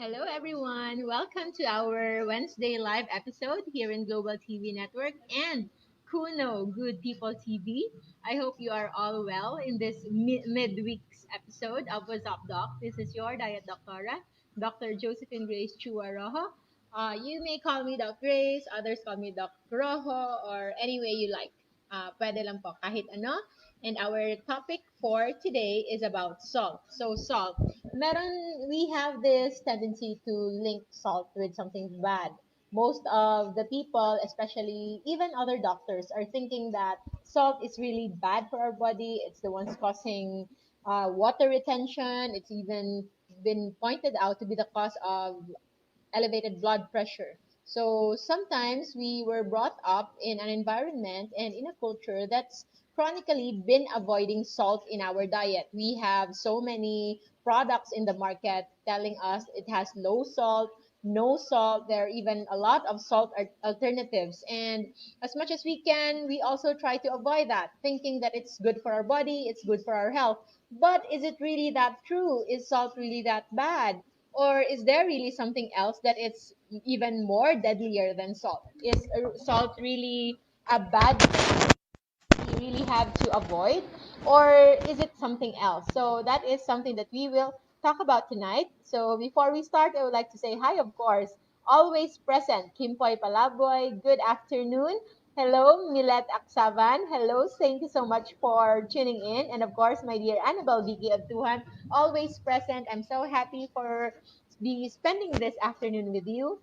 Hello, everyone. Welcome to our Wednesday live episode here in Global TV Network and Kuno Good People TV. I hope you are all well in this midweek's episode of What's Up Doc. This is your Diet Doctora, Dr. Josephine Grace Chua Rojo. You may call me Doc Grace, others call me Doc Rojo, or any way you like. Pwede lang po, kahit ano. And our topic for today is about salt. So, salt we have this tendency to link salt with something bad. Most of the people, especially even other doctors, are thinking that salt is really bad for our body. It's the ones causing water retention. It's even been pointed out to be the cause of elevated blood pressure. So sometimes we were brought up in an environment and in a culture that's chronically been avoiding salt in our diet. We have so many products in the market telling us it has low salt, no salt. There are even a lot of salt alternatives. And as much as we can, we also try to avoid that, thinking that it's good for our body, it's good for our health. But is it really that true? Is salt really that bad? Or is there really something else that it's even more deadlier than salt? Is salt really a bad thing you really have to avoid? Or is it something else? So that is something that we will talk about tonight. So before we start, I would like to say hi, of course. Always present, Kimpoy Palaboy. Good afternoon. Hello, Milet Aksavan. Hello, thank you so much for tuning in. And of course, my dear Annabelle Vicky Abduhan, always present. I'm so happy for be spending this afternoon with you.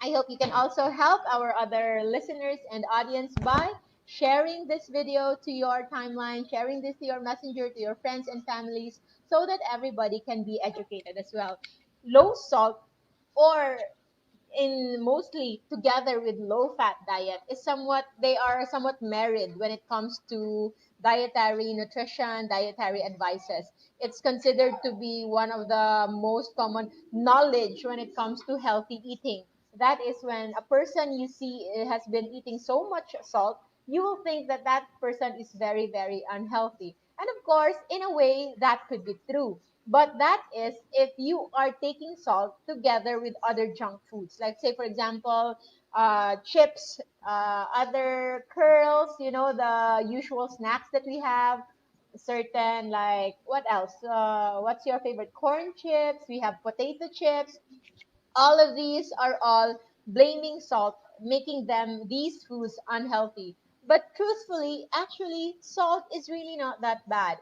I hope you can also help our other listeners and audience by sharing this video to your timeline, sharing this to your messenger, to your friends and families, so that everybody can be educated as well. Low salt or in mostly together with low fat diet is somewhat they are somewhat married when it comes to dietary nutrition, dietary advices. It's considered to be one of the most common knowledge when it comes to healthy eating. That is when a person you see has been eating so much salt, you will think that that person is very, very unhealthy. And of course, in a way, that could be true. But that is if you are taking salt together with other junk foods. Like, say, for example, chips, other curls, the usual snacks that we have, certain, like, what else? What's your favorite? Corn chips, we have potato chips. All of these are all blaming salt, making them these foods unhealthy. But truthfully, actually, salt is really not that bad.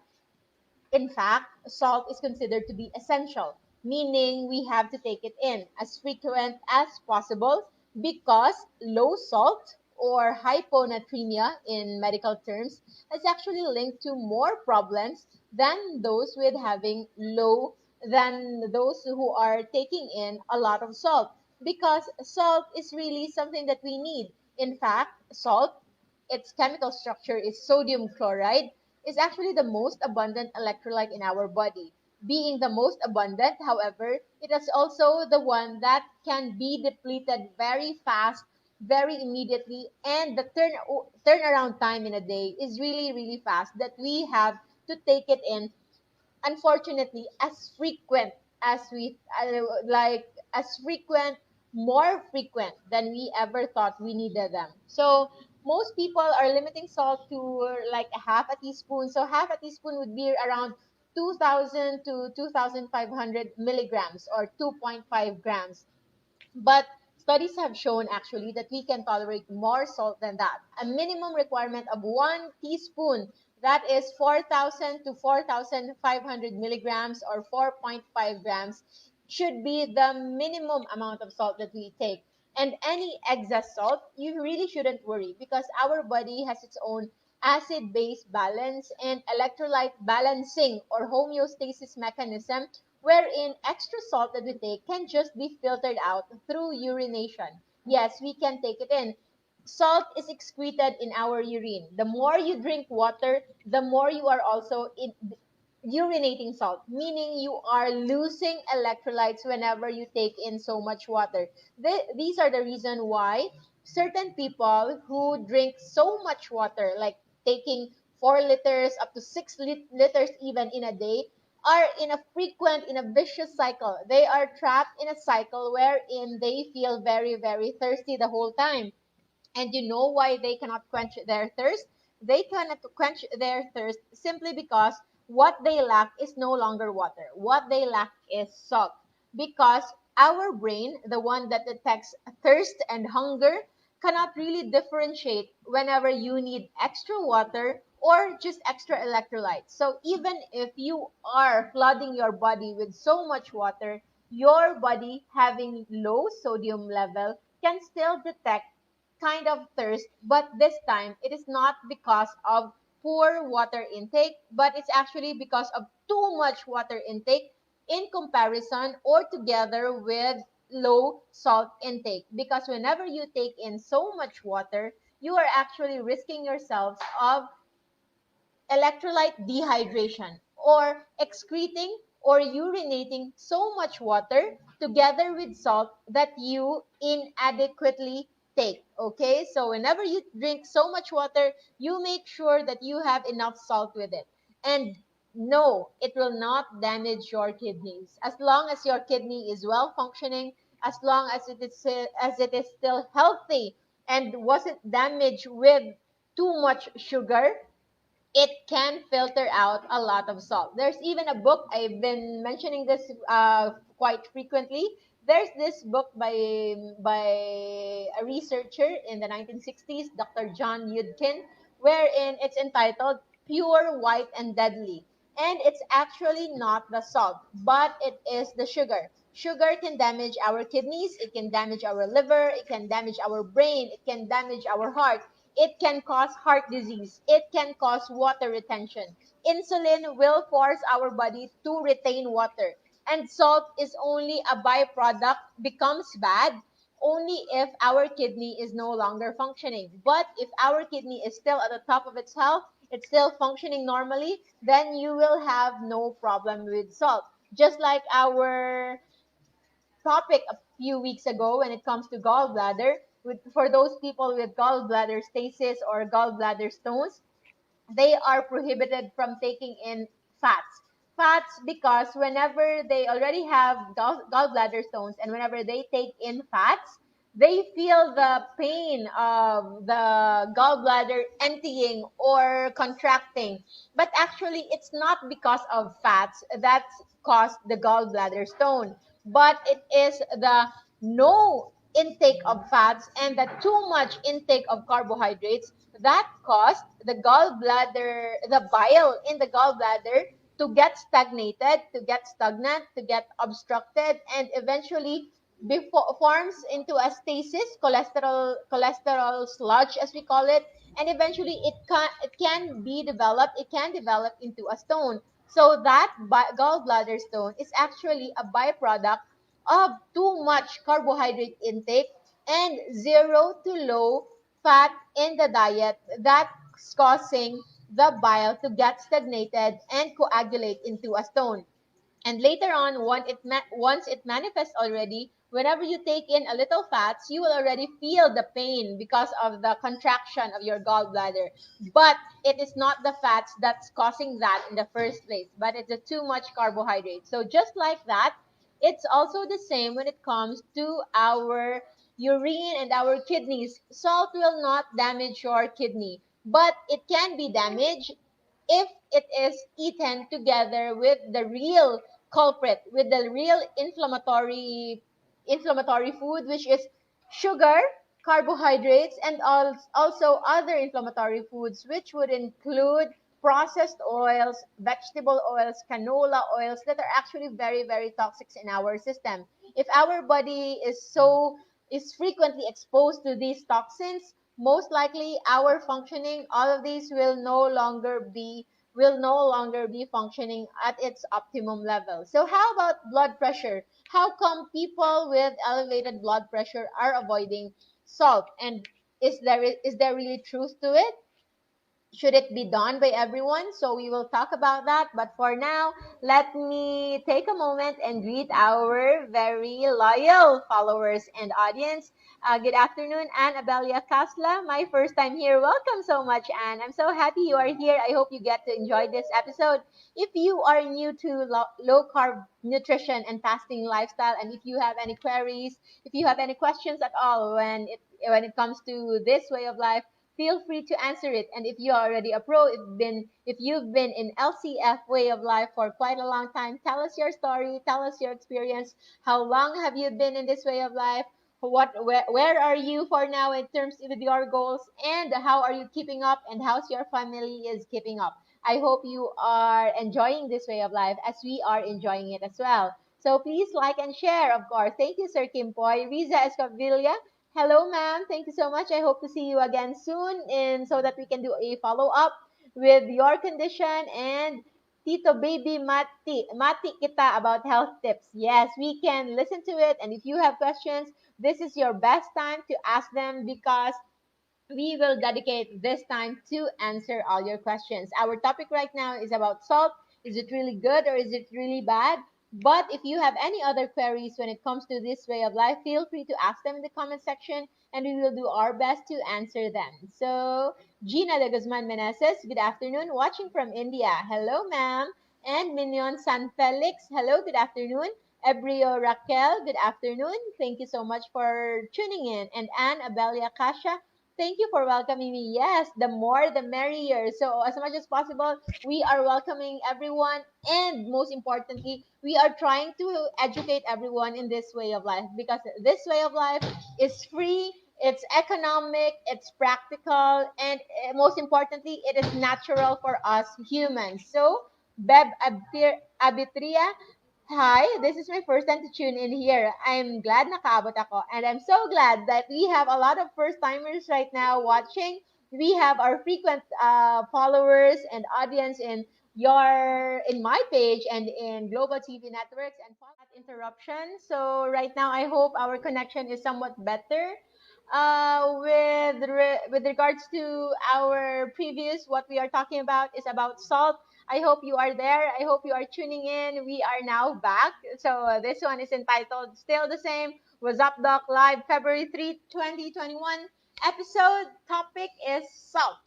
In fact, salt is considered to be essential, meaning we have to take it in as frequent as possible because low salt or hyponatremia in medical terms is actually linked to more problems than those who are taking in a lot of salt, because salt is really something that we need. In fact, salt, its chemical structure is sodium chloride, is actually the most abundant electrolyte in our body. Being the most abundant, however, it is also the one that can be depleted very fast, very immediately, and the turnaround time in a day is really, really fast, that we have to take it in, unfortunately, as frequent as we like as frequent more frequent than we ever thought we needed them. So most people are limiting salt to like a half a teaspoon. So half a teaspoon would be around 2000 to 2500 milligrams or 2.5 grams. But studies have shown actually that we can tolerate more salt than that. A minimum requirement of 1 teaspoon, that is 4,000 to 4,500 milligrams or 4.5 grams, should be the minimum amount of salt that we take. And any excess salt, you really shouldn't worry, because our body has its own acid base balance and electrolyte balancing or homeostasis mechanism, wherein extra salt that we take can just be filtered out through urination. Yes, we can take it in. Salt is excreted in our urine. The more you drink water, the more you are also urinating salt, meaning you are losing electrolytes whenever you take in so much water. These are the reason why certain people who drink so much water, like taking 4 liters up to 6 liters even in a day, are in a vicious cycle. They are trapped in a cycle wherein they feel very, very thirsty the whole time. And you know why they cannot quench their thirst? They cannot quench their thirst simply because what they lack is no longer water. What they lack is salt. Because our brain, the one that detects thirst and hunger, cannot really differentiate whenever you need extra water or just extra electrolytes. So even if you are flooding your body with so much water, your body having low sodium level can still detect kind of thirst, but this time it is not because of poor water intake, but it's actually because of too much water intake in comparison or together with low salt intake. Because whenever you take in so much water, you are actually risking yourselves of electrolyte dehydration or excreting or urinating so much water together with salt that you inadequately take. Okay, so whenever you drink so much water, you make sure that you have enough salt with it. And no, it will not damage your kidneys as long as your kidney is well functioning, as long as it is still healthy and wasn't damaged with too much sugar. It can filter out a lot of salt. There's even a book, I've been mentioning this quite frequently. There's this book by a researcher in the 1960s, Dr. John Yudkin, wherein it's entitled Pure, White, and Deadly. And it's actually not the salt, but it is the sugar. Sugar can damage our kidneys, it can damage our liver, it can damage our brain, it can damage our heart, it can cause heart disease. It can cause water retention. Insulin will force our body to retain water. And salt is only a byproduct, becomes bad only if our kidney is no longer functioning. But if our kidney is still at the top of its health, it's still functioning normally, then you will have no problem with salt. Just like our topic a few weeks ago when it comes to gallbladder. For those people with gallbladder stasis or gallbladder stones, they are prohibited from taking in fats. Fats because whenever they already have gallbladder stones and whenever they take in fats, they feel the pain of the gallbladder emptying or contracting. But actually, it's not because of fats that caused the gallbladder stone, but it is the no intake of fats and the too much intake of carbohydrates that caused the gallbladder, the bile in the gallbladder to get stagnated, to get stagnant, to get obstructed, and eventually before forms into a stasis, cholesterol sludge as we call it, and eventually it can develop into a stone. So that gallbladder stone is actually a byproduct of too much carbohydrate intake and zero to low fat in the diet that's causing the bile to get stagnated and coagulate into a stone. And later on, once it manifests already, whenever you take in a little fats, you will already feel the pain because of the contraction of your gallbladder. But it is not the fats that's causing that in the first place, but it's the too much carbohydrate. So just like that, it's also the same when it comes to our urine and our kidneys. Salt will not damage your kidney, but it can be damaged if it is eaten together with the real culprit, with the real inflammatory food, which is sugar, carbohydrates, and also other inflammatory foods, which would include processed oils, vegetable oils, canola oils that are actually very, very toxic in our system. If our body is frequently exposed to these toxins, most likely our functioning, all of these will no longer be functioning at its optimum level. So how about blood pressure? How come people with elevated blood pressure are avoiding salt? And is there really truth to it? should it be done by everyone? So we will talk about that. But for now, let me take a moment and greet our very loyal followers and audience. Good afternoon, Anne Abelia Casla. My first time here. Welcome so much, Anne. I'm so happy you are here. I hope you get to enjoy this episode. If you are new to low carb nutrition and fasting lifestyle, and if you have any queries, if you have any questions at all when it comes to this way of life, feel free to answer it. And if you're already a pro, if you've been in LCF way of life for quite a long time, tell us your story, tell us your experience. How long have you been in this way of life? Where are you for now in terms with your goals, and how are you keeping up, and how's your family is keeping up? I hope you are enjoying this way of life as we are enjoying it as well. So please like and share, of course. Thank you, Sir Kimpoy. Riza Escavilla, hello, ma'am. Thank you so much. I hope to see you again soon, and so that we can do a follow up with your condition. And Tito Baby Mati kita about health tips. Yes, we can listen to it. And if you have questions, this is your best time to ask them, because we will dedicate this time to answer all your questions. Our topic right now is about salt. Is it really good or is it really bad? But if you have any other queries when it comes to this way of life, feel free to ask them in the comment section, and we will do our best to answer them. So, Gina de Guzman Meneses, good afternoon, watching from India. Hello, ma'am. And Minion San Felix, hello, good afternoon. Ebrio Raquel, good afternoon. Thank you so much for tuning in. And Anne Abelia Kasha, thank you for welcoming me. Yes, the more the merrier. So, as much as possible, we are welcoming everyone. And most importantly, we are trying to educate everyone in this way of life, because this way of life is free, it's economic, it's practical, and most importantly, it is natural for us humans. So, Abitria, hi, this is my first time to tune in here. I'm glad nakaabot ako, and I'm so glad that we have a lot of first timers right now watching. We have our frequent followers and audience in my page and in Global TV networks, and follow that interruption. So right now, I hope our connection is somewhat better. With regards to our previous, what we are talking about is about salt. I hope you are there. I hope you are tuning in. We are now back. So this one is entitled Still the Same. What's up, Doc? Live February 3, 2021. Episode topic is salt.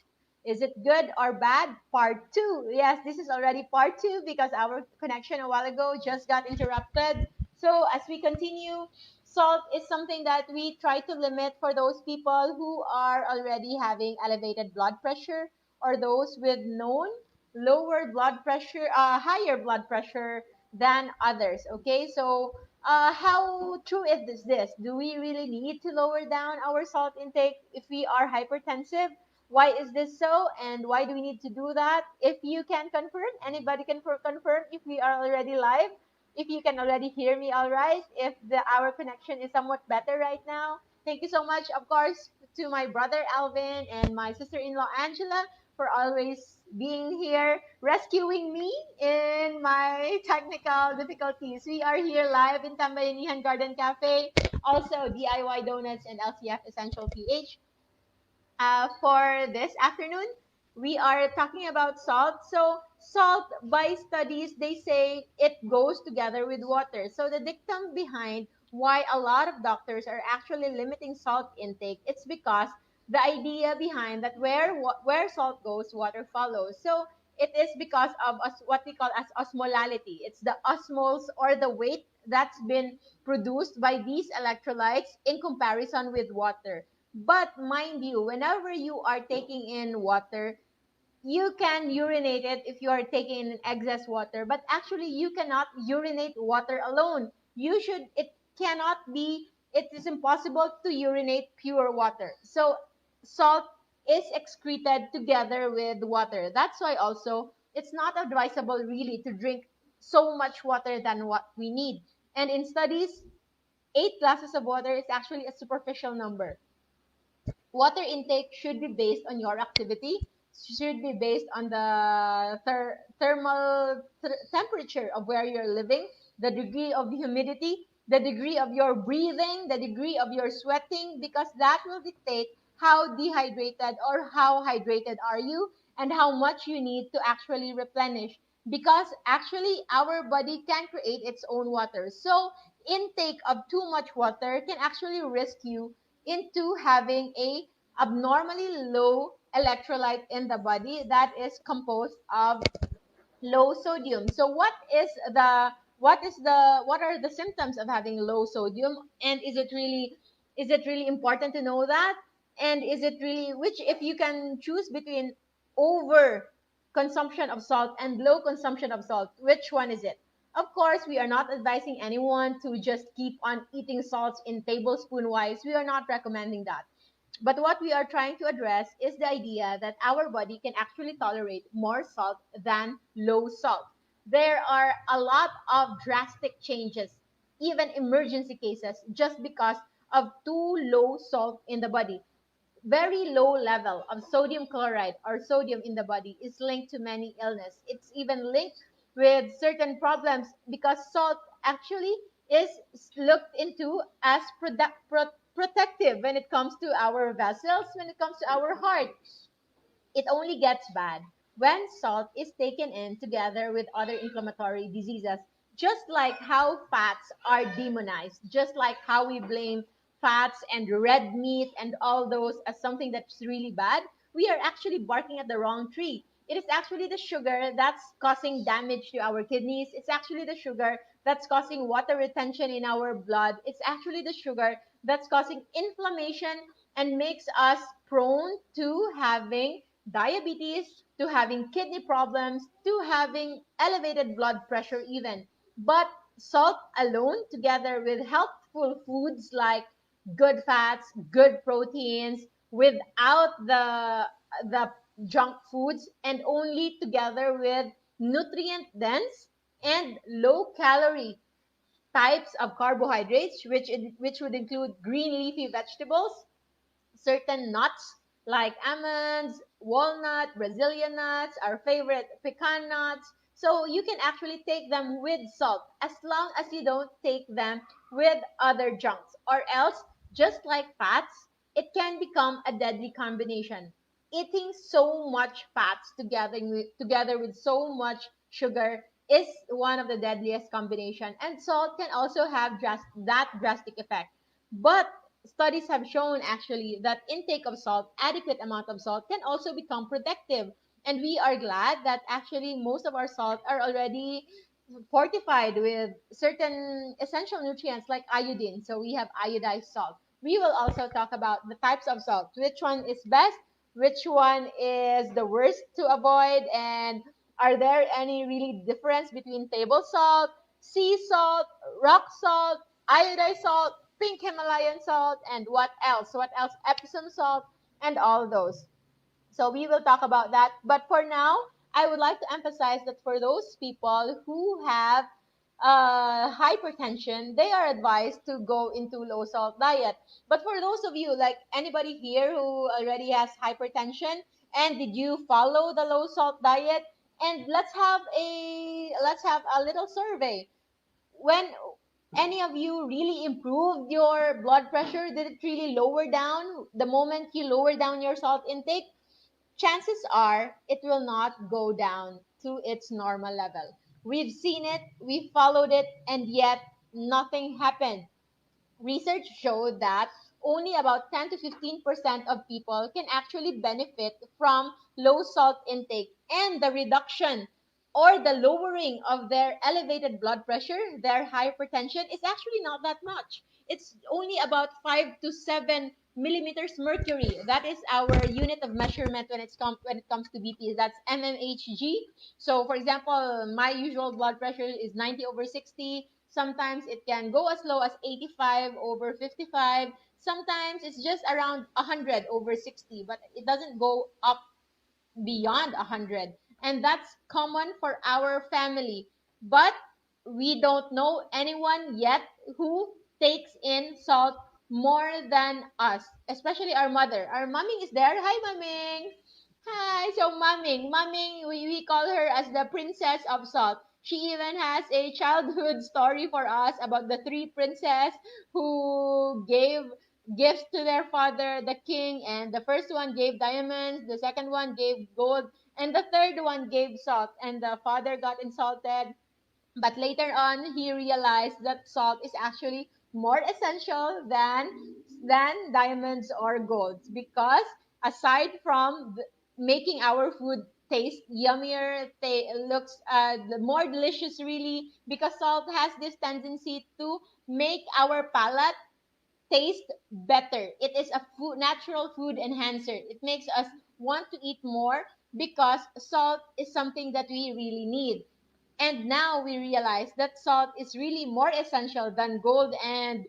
Is it good or bad? Part 2. Yes, this is already part 2, because our connection a while ago just got interrupted. So as we continue, salt is something that we try to limit for those people who are already having elevated blood pressure, or those with known lower blood pressure, higher blood pressure than others. Okay, so how true is this? Do we really need to lower down our salt intake if we are hypertensive? Why is this so, and why do we need to do that? If you can confirm, anybody can confirm if we are already live. If you can already hear me, all right. If our connection is somewhat better right now, thank you so much, of course, to my brother Alvin and my sister-in-law Angela for always being here, rescuing me in my technical difficulties. We are here live in Tambayanihan Garden Cafe, also DIY Donuts and LCF Essential PH. For this afternoon, we are talking about salt. So, salt, by studies, they say it goes together with water. So, the dictum behind why a lot of doctors are actually limiting salt intake, it's because the idea behind that where salt goes, water follows. So, it is because of what we call as osmolality. It's the osmoles, or the weight that's been produced by these electrolytes in comparison with water. But mind you, whenever you are taking in water, you can urinate it if you are taking in excess water. But actually, you cannot urinate water alone. It cannot be, it is impossible to urinate pure water. So, salt is excreted together with water. That's why also it's not advisable really to drink so much water than what we need. And in studies, 8 glasses of water is actually a superficial number. Water intake should be based on your activity, should be based on the thermal temperature of where you're living, the degree of humidity, the degree of your breathing, the degree of your sweating, because that will dictate how dehydrated or how hydrated are you. and how much you need to actually replenish, because actually our body can create its own water. So intake of too much water can actually risk you into having a abnormally low electrolyte in the body that is composed of low sodium. So what are the symptoms of having low sodium, and is it really important to know that? And is it really, which, if you can choose between over consumption of salt and low consumption of salt, which one is it? Of course, we are not advising anyone to just keep on eating salts in tablespoon wise. We are not recommending that. But what we are trying to address is the idea that our body can actually tolerate more salt than low salt. There are a lot of drastic changes, even emergency cases, just because of too low salt in the body. Very low level of sodium chloride or sodium in the body is linked to many illness. It's even linked with certain problems because salt actually is looked into as protective when it comes to our vessels, when it comes to our heart. It only gets bad when salt is taken in together with other inflammatory diseases, just like how fats are demonized, just like how we blame fats and red meat and all those as something that's really bad. We are actually barking at the wrong tree. It is actually the sugar that's causing damage to our kidneys. It's actually the sugar that's causing water retention in our blood. It's actually the sugar that's causing inflammation and makes us prone to having diabetes, to having kidney problems, to having elevated blood pressure, even. But salt alone, together with healthful foods like good fats, good proteins, without the junk foods, and only together with nutrient dense and low calorie types of carbohydrates, which would include green leafy vegetables, certain nuts like almonds, walnut, Brazilian nuts, our favorite pecan nuts. So you can actually take them with salt as long as you don't take them with other junks. Or else, just like fats, it can become a deadly combination. Eating so much fats together with so much sugar is one of the deadliest combination. And salt can also have that drastic effect. But studies have shown actually that intake of salt, adequate amount of salt, can also become protective. And we are glad that actually most of our salt are already fortified with certain essential nutrients like iodine. So we have iodized salt. We will also talk about the types of salt, which one is best, which one is the worst to avoid, and are there any really difference between table salt, sea salt, rock salt, iodized salt, pink Himalayan salt, and what else? What else? Epsom salt, and all those. So we will talk about that. But for now, I would like to emphasize that for those people who have hypertension, they are advised to go into low salt diet. But for those of you, like anybody here who already has hypertension, and did you follow the low salt diet? And let's have a little survey. When any of you really improved your blood pressure, did it really lower down the moment you lower down your salt intake? Chances are it will not go down to its normal level. We've seen it, we followed it, and yet nothing happened. Research showed that only about 10 to 15% of people can actually benefit from low salt intake, and the reduction or the lowering of their elevated blood pressure, their hypertension, is actually not that much. It's only about 5 to 7 millimeters mercury. That is our unit of measurement when it comes to BP. That's mmHg. So, for example, my usual blood pressure is 90 over 60. Sometimes it can go as low as 85 over 55. Sometimes it's just around 100 over 60, but it doesn't go up beyond 100. And that's common for our family. But we don't know anyone yet who takes in salt more than us, especially our mother. Our mumming is there. Hi, mumming. Hi. So, mumming, we call her as the princess of salt. She even has a childhood story for us about the three princesses who gave gifts to their father, the king, and the first one gave diamonds, the second one gave gold, And the third one gave salt, and the father got insulted. But later on, he realized that salt is actually more essential than diamonds or golds, because aside from making our food taste yummier, looks more delicious, really, because salt has this tendency to make our palate taste better. It is a natural food enhancer. It makes us want to eat more because salt is something that we really need. And now we realize that salt is really more essential than gold and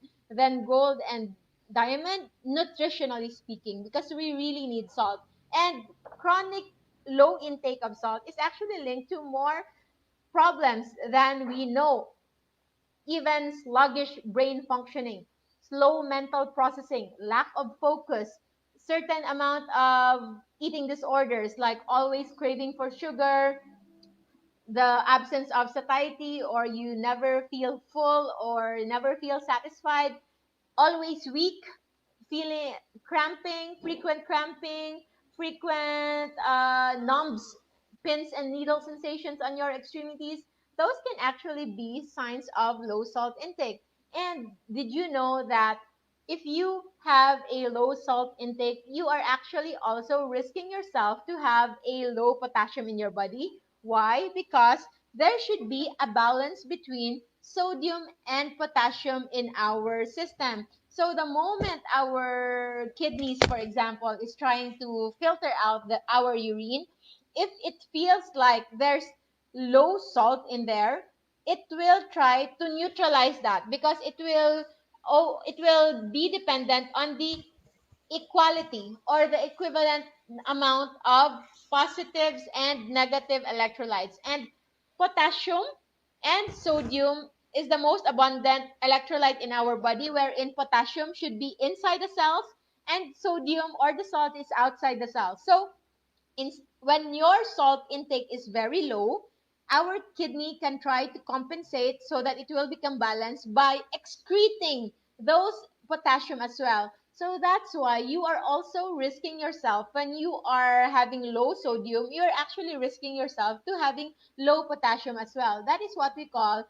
diamond, nutritionally speaking, because we really need salt. And chronic low intake of salt is actually linked to more problems than we know, even sluggish brain functioning, slow mental processing, lack of focus, certain amount of eating disorders like always craving for sugar, the absence of satiety, or you never feel full or never feel satisfied, always weak, feeling cramping, frequent numbs, pins and needle sensations on your extremities, those can actually be signs of low salt intake. And did you know that if you have a low salt intake, you are actually also risking yourself to have a low potassium in your body? Why? Because there should be a balance between sodium and potassium in our system. So the moment our kidneys, for example, is trying to filter out our urine, if it feels like there's low salt in there, it will try to neutralize that, because it will be dependent on the equality or the equivalent amount of positives and negative electrolytes. And potassium and sodium is the most abundant electrolyte in our body, wherein potassium should be inside the cells and sodium or the salt is outside the cells. So when your salt intake is very low, our kidney can try to compensate so that it will become balanced by excreting those potassium as well. So that's why you are also risking yourself when you are having low sodium, you're actually risking yourself to having low potassium as well. That is what we call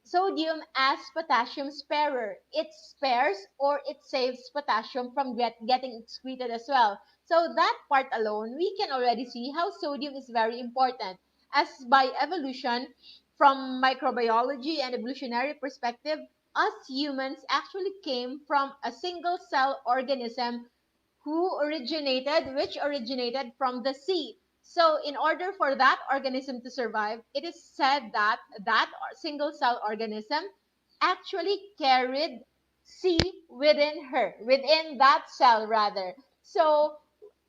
sodium as potassium sparer. It spares or it saves potassium from getting excreted as well. So that part alone, we can already see how sodium is very important. As by evolution, from microbiology and evolutionary perspective, us humans actually came from a single cell organism which originated from the sea. So, in order for that organism to survive, it is said that that single cell organism actually carried sea within that cell rather. So,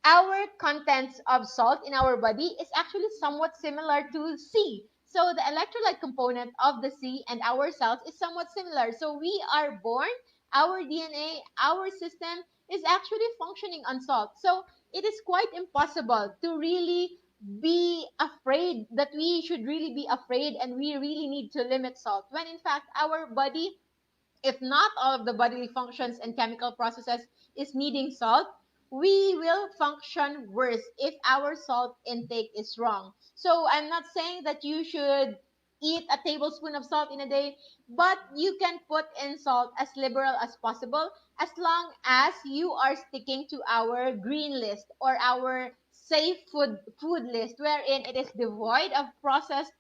our contents of salt in our body is actually somewhat similar to C. So the electrolyte component of the C and our cells is somewhat similar. So we are born, our DNA, our system is actually functioning on salt. So it is quite impossible to really be afraid that we should really be afraid and we really need to limit salt, when in fact our body, if not all of the bodily functions and chemical processes is needing salt, we will function worse if our salt intake is wrong. So I'm not saying that you should eat a tablespoon of salt in a day, but you can put in salt as liberal as possible as long as you are sticking to our green list or our safe food list, wherein it is devoid of processed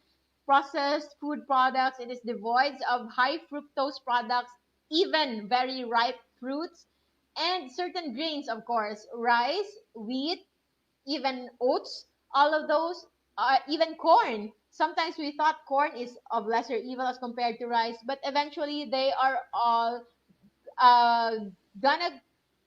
food products. It is devoid of high fructose products, even very ripe fruits, and certain grains, of course, rice, wheat, even oats, all of those, even corn. Sometimes we thought corn is of lesser evil as compared to rice, but eventually they are all uh, gonna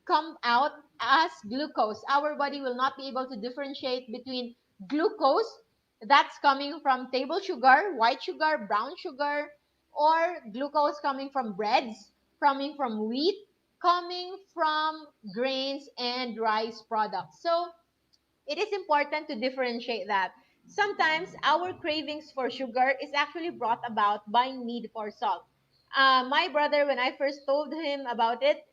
come out as glucose. Our body will not be able to differentiate between glucose that's coming from table sugar, white sugar, brown sugar, or glucose coming from breads, coming from wheat, coming from grains and rice products. So it is important to differentiate that. Sometimes our cravings for sugar is actually brought about by need for salt. My brother, when I first told him about it,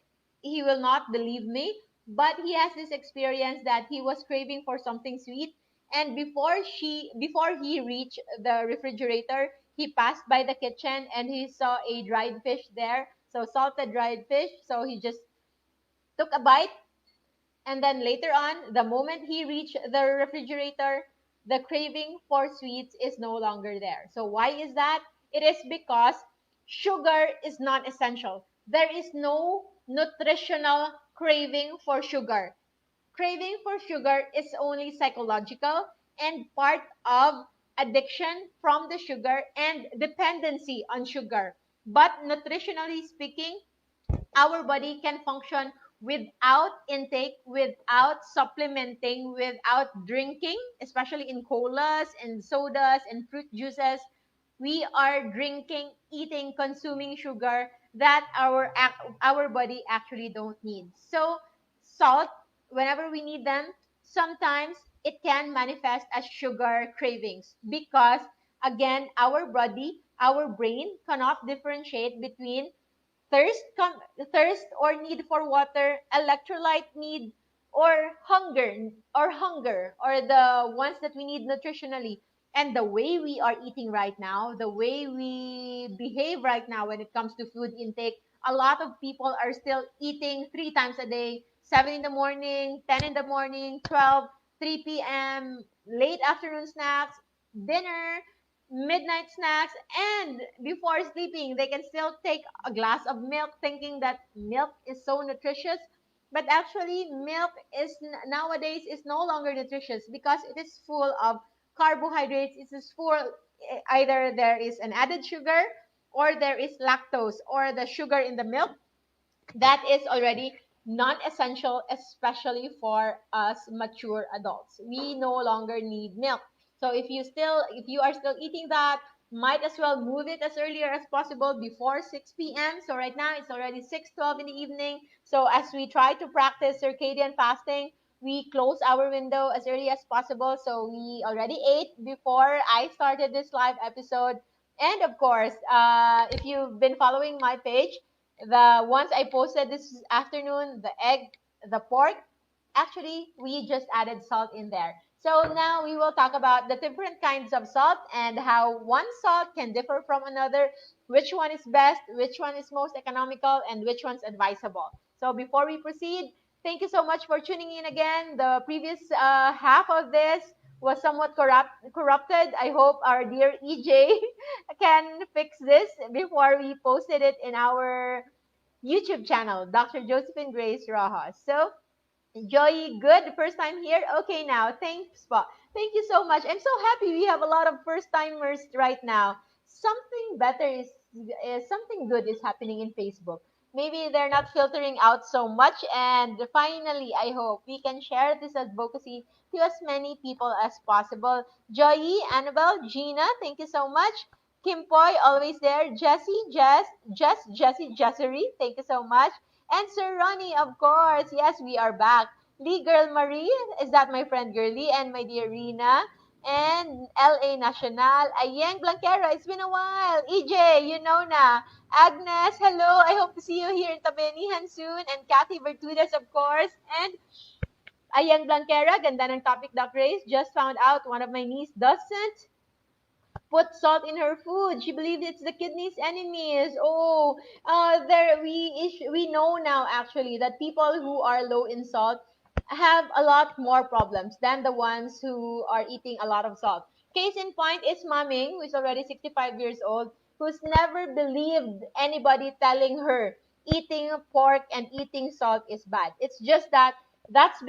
he will not believe me, but he has this experience that he was craving for something sweet, And before he reached the refrigerator, he passed by the kitchen and he saw a dried fish there. So salted dried fish. So he just took a bite, and then later on, the moment he reached the refrigerator, the craving for sweets is no longer there. So why is that? It is because sugar is not essential. There is no nutritional craving for sugar. Craving for sugar is only psychological and part of addiction from the sugar and dependency on sugar. But nutritionally speaking, our body can function without intake, without supplementing, without drinking, especially in colas and sodas and fruit juices. We are drinking, eating, consuming sugar that our body actually don't need. So salt, whenever we need them, sometimes it can manifest as sugar cravings because again, our body, our brain cannot differentiate between thirst thirst or need for water, electrolyte need, or hunger or the ones that we need nutritionally. And the way we are eating right now, the way we behave right now when it comes to food intake, a lot of people are still eating 3 times a day: 7 in the morning, 10 in the morning, 12, 3 p.m., late afternoon snacks, dinner, midnight snacks, and before sleeping they can still take a glass of milk thinking that milk is so nutritious. But actually milk is nowadays is no longer nutritious because it is full of carbohydrates. It is full, either there is an added sugar or there is lactose or the sugar in the milk that is already non-essential, especially for us mature adults. We no longer need milk. So if you are still eating that, might as well move it as earlier as possible before 6 p.m. So right now it's already 6:12 in the evening. So as we try to practice circadian fasting, we close our window as early as possible. So we already ate before I started this live episode. And of course, if you've been following my page, the ones I posted this afternoon, the egg, the pork, actually, we just added salt in there. So now we will talk about the different kinds of salt and how one salt can differ from another, which one is best, which one is most economical, and which one's advisable. So before we proceed, thank you so much for tuning in again. The previous half of this was somewhat corrupted. I hope our dear EJ can fix this before we posted it in our YouTube channel, Dr. Josephine Grace Rojas. So, Joy, good. First time here? Okay, now. Thanks, po. Thank you so much. I'm so happy we have a lot of first timers right now. Something better is something good is happening in Facebook. Maybe they're not filtering out so much. And finally, I hope we can share this advocacy to as many people as possible. Joy, Annabelle, Gina, thank you so much. Kim Poy, always there. Jessie, Jessie, Jessery, thank you so much. And Sir Ronnie, of course. Yes, we are back. Lee Girl Marie, is that my friend Girly? And my dear Rina. And LA Nacional. Ayeng Blanquera, it's been a while. EJ, you know na. Agnes, hello. I hope to see you here in Tabenihan soon. And Kathy Bertudes, of course. And Ayeng Blanquera, ganda ng topic, Doc Grace. Just found out one of my niece doesn't put salt in her food. She believes it's the kidney's enemies. Oh, there we know now actually that people who are low in salt have a lot more problems than the ones who are eating a lot of salt. Case in point is Maming, who is already 65 years old, who's never believed anybody telling her eating pork and eating salt is bad. It's just that that's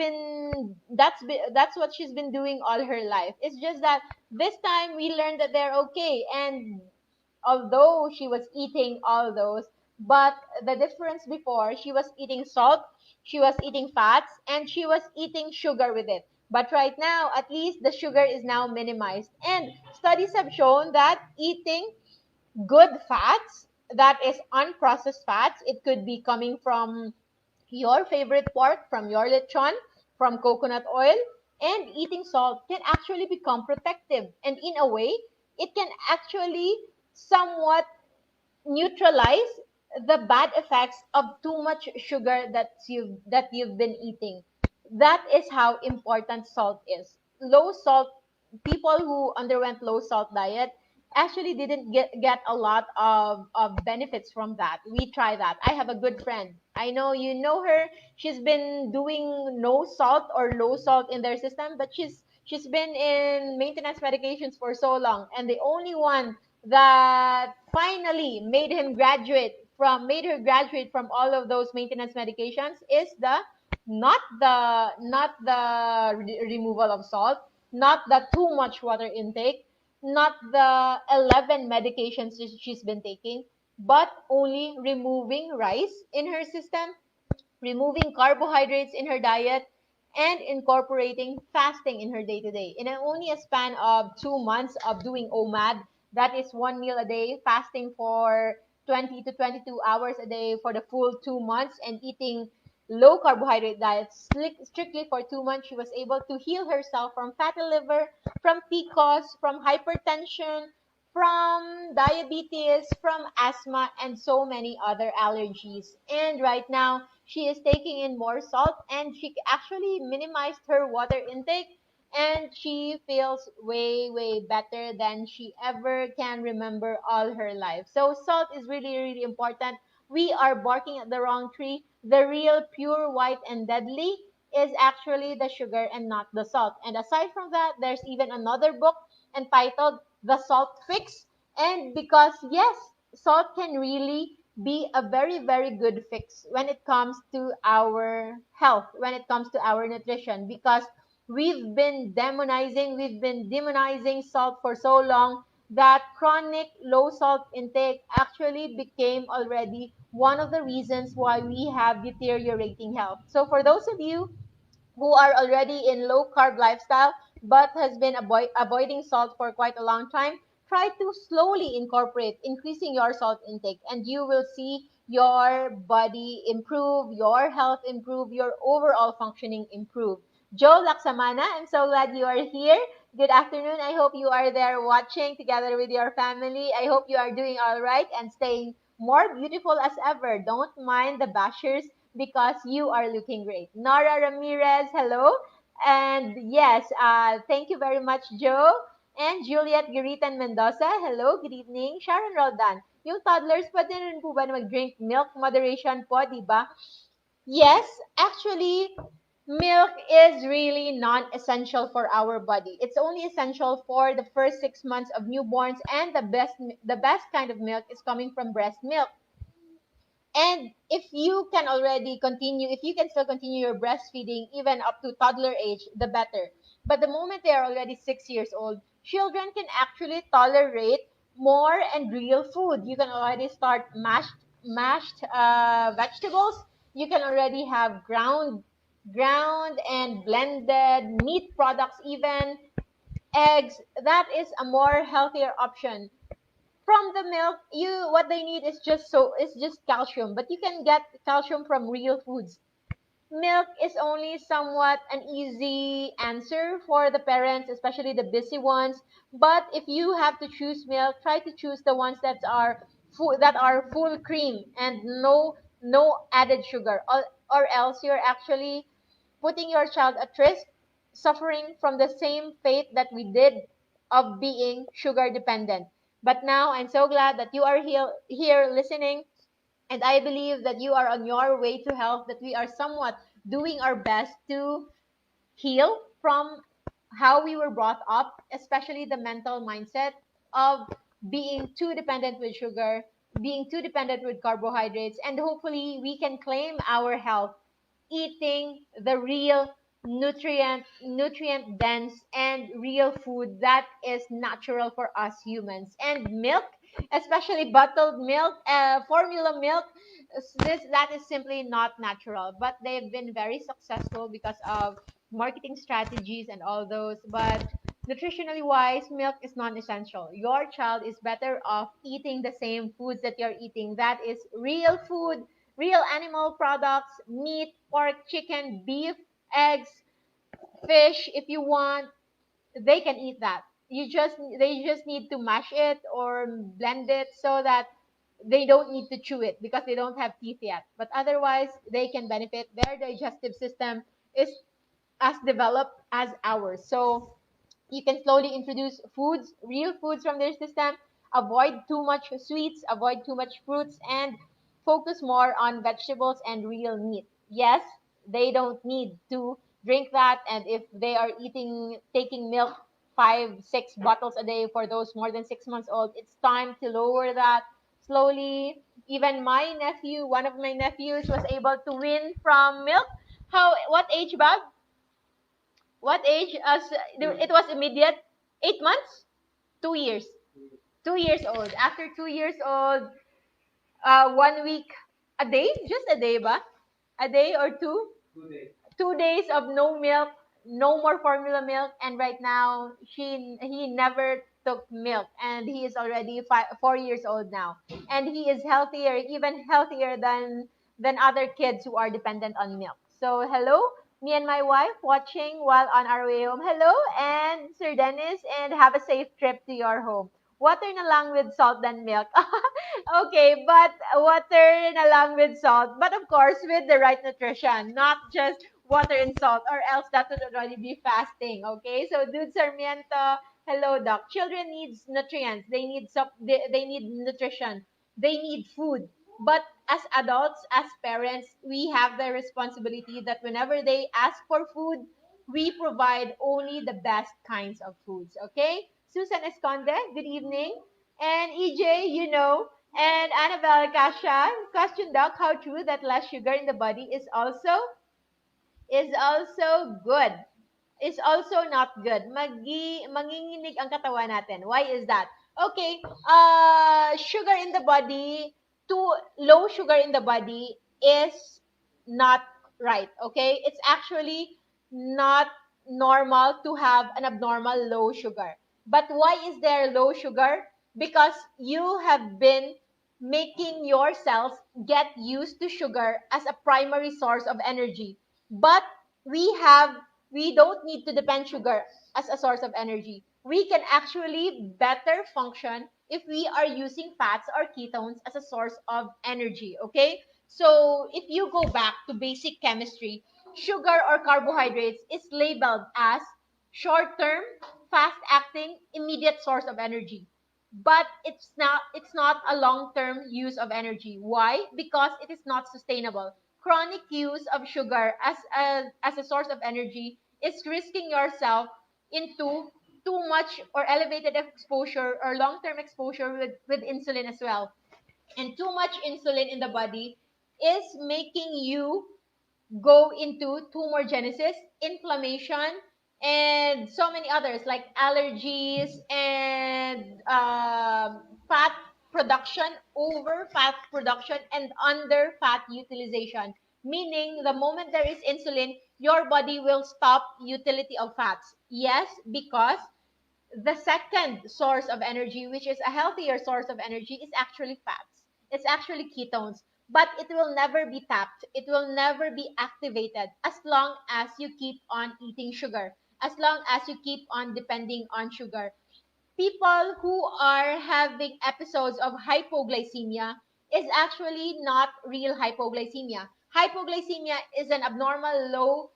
what she's been doing all her life. It's just that this time we learned that they're okay. And although she was eating all those, but the difference before, she was eating salt, she was eating fats, and she was eating sugar with it. But right now, at least the sugar is now minimized. And studies have shown that eating good fats, that is unprocessed fats, it could be coming from your favorite pork, from your lechon, from coconut oil, and eating salt can actually become protective. And in a way, it can actually somewhat neutralize the bad effects of too much sugar that you've been eating. That is how important salt is. low salt people who underwent low salt diet actually didn't get a lot of benefits from that. We try that. I have a good friend. I know you know her. She's been doing no salt or low salt in their system, but she's been in maintenance medications for so long. And the only one that finally made her graduate from all of those maintenance medications is the not the removal of salt, not the too much water intake, not the 11 medications she's been taking, but only removing rice in her system, removing carbohydrates in her diet, and incorporating fasting in her day to day. In only a span of 2 months of doing OMAD, that is one meal a day, fasting for 20 to 22 hours a day for the full 2 months, and eating low carbohydrate diet strictly for 2 months, she was able to heal herself from fatty liver, from PCOS, from hypertension, from diabetes, from asthma, and so many other allergies. And right now, she is taking in more salt and she actually minimized her water intake and she feels way, way better than she ever can remember all her life. So, salt is really, really important. We are barking at the wrong tree. The real, pure, white, and deadly is actually the sugar and not the salt. And aside from that, there's even another book entitled The Salt Fix. And because, yes, salt can really be a very, very good fix when it comes to our health, when it comes to our nutrition, because we've been demonizing salt for so long that chronic low salt intake actually became already one of the reasons why we have deteriorating health. So for those of you who are already in low carb lifestyle but has been avoiding salt for quite a long time, try to slowly incorporate increasing your salt intake and you will see your body improve, your health improve, your overall functioning improve. Joe Laksamana, I'm so glad you are here. Good afternoon. I hope you are there watching together with your family. I hope you are doing all right and staying more beautiful as ever. Don't mind the bashers because you are looking great. Nora Ramirez, hello. And yes, thank you very much, Joe. And Juliet Giritan Mendoza, hello, good evening. Sharon Roldan, yung toddlers, pwede rin po ba na mag-drink milk? Moderation po, di ba? Yes, actually, milk is really non-essential for our body. It's only essential for the first 6 months of newborns, and the best kind of milk is coming from breast milk. And if you can still continue your breastfeeding even up to toddler age, the better. But the moment they are already 6 years old, children can actually tolerate more and real food. You can already start mashed vegetables. You can already have ground and blended meat products, even eggs. That is a more healthier option from the milk. You what they need is just calcium, but you can get calcium from real foods. Milk is only somewhat an easy answer for the parents, especially the busy ones. But if you have to choose milk, try to choose the ones that are full cream and no added sugar, or else you're actually putting your child at risk, suffering from the same fate that we did of being sugar dependent. But now I'm so glad that you are here listening, and I believe that you are on your way to health, that we are somewhat doing our best to heal from how we were brought up, especially the mental mindset of being too dependent with sugar, being too dependent with carbohydrates, and hopefully we can claim our health eating the real nutrient dense and real food that is natural for us humans. And milk, especially bottled milk, formula milk, that is simply not natural, but they've been very successful because of marketing strategies and all those. But nutritionally wise, milk is non-essential. Your child is better off eating the same foods that you're eating. That is real food, real animal products, meat, pork, chicken, beef, eggs, fish. If you want, they can eat that. They just need to mash it or blend it so that they don't need to chew it because they don't have teeth yet. But otherwise, they can benefit. Their digestive system is as developed as ours. So You can slowly introduce foods, real foods from their system, avoid too much sweets, avoid too much fruits, and focus more on vegetables and real meat. Yes, they don't need to drink that, and if they are taking milk 5, 6 bottles a day for those more than 6 months old, it's time to lower that slowly. Even my nephew, one of my nephews, was able to win from milk. What age, Bob? What age? It was immediate. 8 months? 2 years. 2 years old. After 2 years old, 1 week, a day? Just a day ba? A day or two? 2 days of no milk, no more formula milk, and right now he never took milk, and he is already 4 years old now, and he is healthier, even healthier than other kids who are dependent on milk. So hello, me and my wife watching while on our way home. Hello, and Sir Dennis, and have a safe trip to your home. Water na lang with salt than milk. Okay, but water na lang with salt, but of course with the right nutrition, not just water and salt, or else that would already be fasting. Okay, so Dude Sarmiento, hello, Doc. Children needs nutrients. They need nutrition. They need food. But as adults, as parents, we have the responsibility that whenever they ask for food, we provide only the best kinds of foods. Okay, Susan Esconde, good evening. And EJ, and Annabelle Kasha, question, Doc, how true that less sugar in the body is also good, is also not good. Manginginig ang katawan natin. Why is that? Okay, sugar in the body, too low sugar in the body is not right. Okay, it's actually not normal to have an abnormal low sugar. But why is there low sugar? Because you have been making your cells get used to sugar as a primary source of energy. But we have we don't need to depend sugar as a source of energy. We can actually better function if we are using fats or ketones as a source of energy. Okay, so if you go back to basic chemistry, sugar or carbohydrates is labeled as short term, fast acting, immediate source of energy, but it's not a long term use of energy. Why? Because it is not sustainable. Chronic use of sugar as a source of energy is risking yourself into too much or elevated exposure or long term exposure with insulin as well. And too much insulin in the body is making you go into tumor genesis, inflammation, and so many others like allergies and fat production, over fat production, and under fat utilization. Meaning, the moment there is insulin, your body will stop utility of fats. Yes, because the second source of energy, which is a healthier source of energy, is actually fats. It's actually ketones. But it will never be tapped. It will never be activated as long as you keep on eating sugar, as long as you keep on depending on sugar. People who are having episodes of hypoglycemia is actually not real hypoglycemia. Hypoglycemia is an abnormal low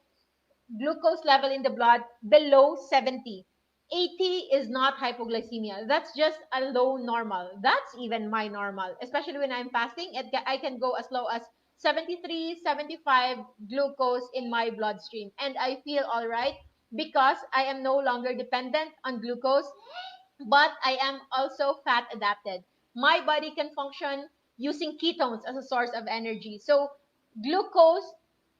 glucose level in the blood below 70. 80 is not hypoglycemia. That's just a low normal. That's even my normal. Especially when I'm fasting, I can go as low as 73, 75 glucose in my bloodstream. And I feel all right because I am no longer dependent on glucose, but I am also fat adapted. My body can function using ketones as a source of energy. So glucose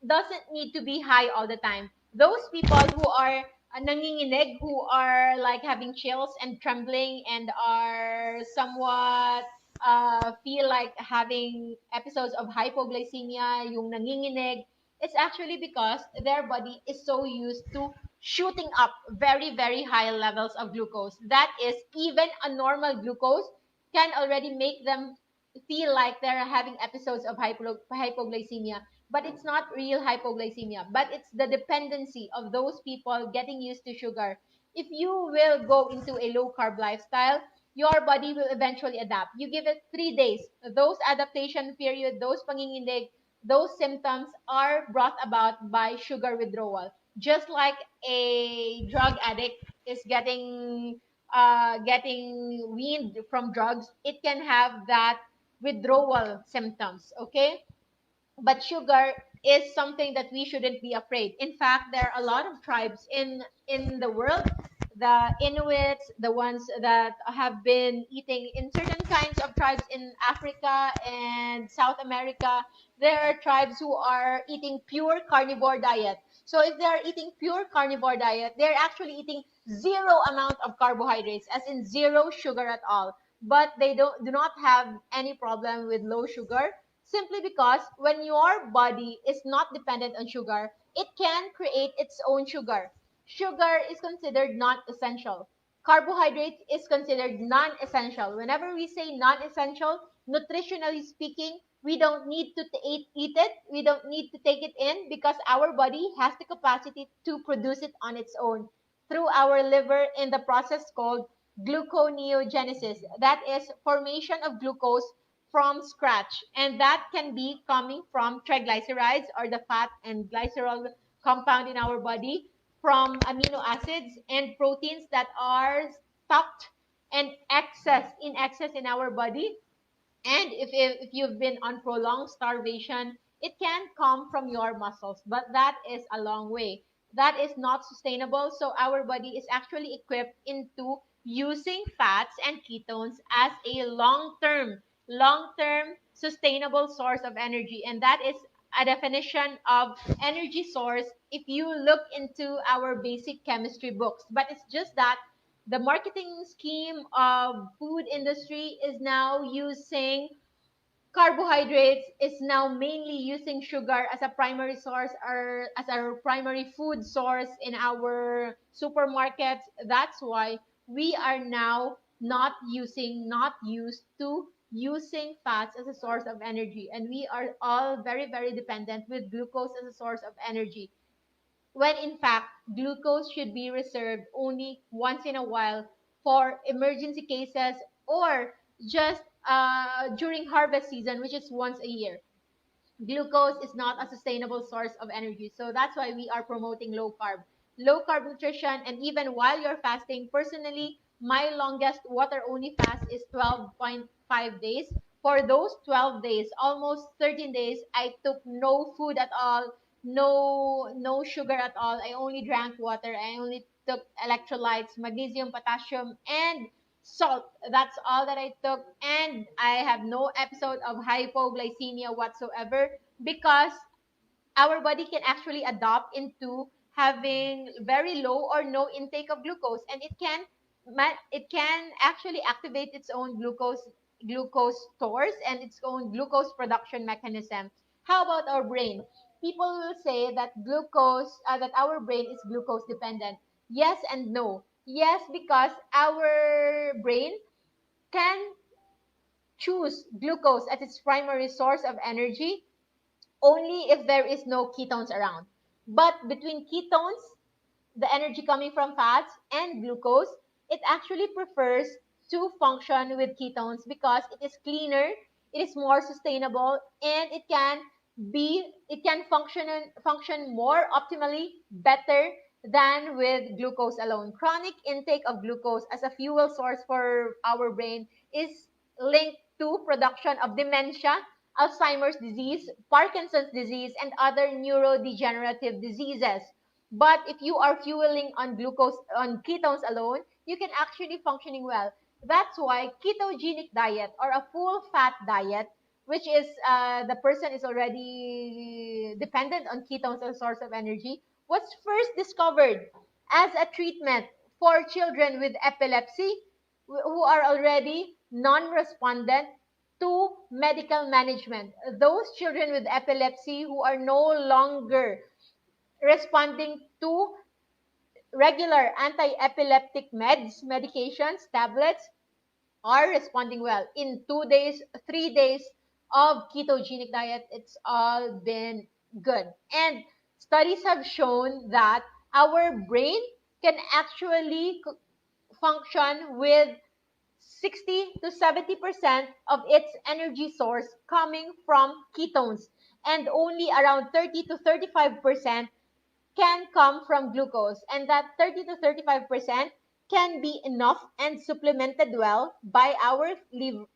doesn't need to be high all the time. Those people who are nanginginig, who are like having chills and trembling and are somewhat feel like having episodes of hypoglycemia, yung nanginginig, it's actually because their body is so used to shooting up very, very high levels of glucose. That is, even a normal glucose can already make them feel like they're having episodes of hypoglycemia. But it's not real hypoglycemia, but it's the dependency of those people getting used to sugar. If you will go into a low carb lifestyle, your body will eventually adapt. You give it 3 days. Those adaptation period, those panginginig, those symptoms are brought about by sugar withdrawal. Just like a drug addict is getting weaned from drugs, it can have that withdrawal symptoms. Okay, but sugar is something that we shouldn't be afraid. In fact, there are a lot of tribes in the world, the Inuits, the ones that have been eating in certain kinds of tribes in Africa and South America. There are tribes who are eating pure carnivore diet. So if they are eating pure carnivore diet, they're actually eating zero amount of carbohydrates, as in zero sugar at all. But they do not have any problem with low sugar, simply because when your body is not dependent on sugar, it can create its own sugar. Sugar is considered not essential. Carbohydrates is considered non-essential. Whenever we say non-essential, nutritionally speaking, we don't need to eat it. We don't need to take it in, because our body has the capacity to produce it on its own through our liver in the process called gluconeogenesis. That is formation of glucose from scratch. And that can be coming from triglycerides, or the fat and glycerol compound in our body, from amino acids and proteins that are stocked and excess in our body. And if you've been on prolonged starvation, it can come from your muscles, but that is a long way. That is not sustainable. So our body is actually equipped into using fats and ketones as a long-term sustainable source of energy. And that is a definition of energy source if you look into our basic chemistry books. But it's just that the marketing scheme of food industry is now using carbohydrates, is now mainly using sugar as a primary source, or as our primary food source in our supermarkets. That's why we are now not used to using fats as a source of energy, and we are all very dependent with glucose as a source of energy, when in fact glucose should be reserved only once in a while for emergency cases, or just during harvest season, which is once a year. Glucose is not a sustainable source of energy. So that's why we are promoting low carb. Low carb nutrition, and even while you're fasting, personally, my longest water only fast is 12.5 days. For those 12 days, almost 13 days, I took no food at all, no sugar at all. I only drank water. I only took electrolytes, magnesium, potassium, and salt. That's all that I took. And I have no episode of hypoglycemia whatsoever, because our body can actually adopt into having very low or no intake of glucose, and it can actually activate its own glucose stores and its own glucose production mechanism. How about our brain? People will say that that our brain is glucose dependent. Yes and no. Yes, because our brain can choose glucose as its primary source of energy only if there is no ketones around. But between ketones, the energy coming from fats, and glucose, it actually prefers to function with ketones because it is cleaner, it is more sustainable, and it can function more optimally better than with glucose alone. Chronic intake of glucose as a fuel source for our brain is linked to production of dementia, Alzheimer's disease, Parkinson's disease, and other neurodegenerative diseases. But if you are fueling on ketones alone, you can actually functioning well. That's why ketogenic diet, or a full fat diet, which is the person is already dependent on ketones as a source of energy, was first discovered as a treatment for children with epilepsy who are already non-respondent to medical management. Those children with epilepsy who are no longer responding to regular anti-epileptic medications, tablets, are responding well. In 2 days, 3 days of ketogenic diet, it's all been good. And studies have shown that our brain can actually function with 60 to 70% of its energy source coming from ketones, and only around 30 to 35% can come from glucose, and that 30 to 35% can be enough and supplemented well by our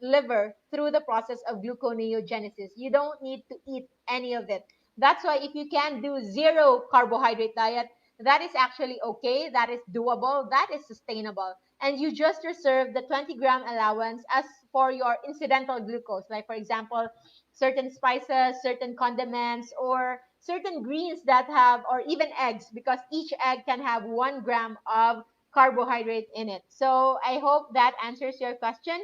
liver through the process of gluconeogenesis. You don't need to eat any of it. That's why if you can do zero carbohydrate diet, that is actually okay, that is doable, that is sustainable. And you just reserve the 20-gram allowance as for your incidental glucose, like for example, certain spices, certain condiments, or certain greens that have, or even eggs, because each egg can have 1 gram of carbohydrate in it. So I hope that answers your question.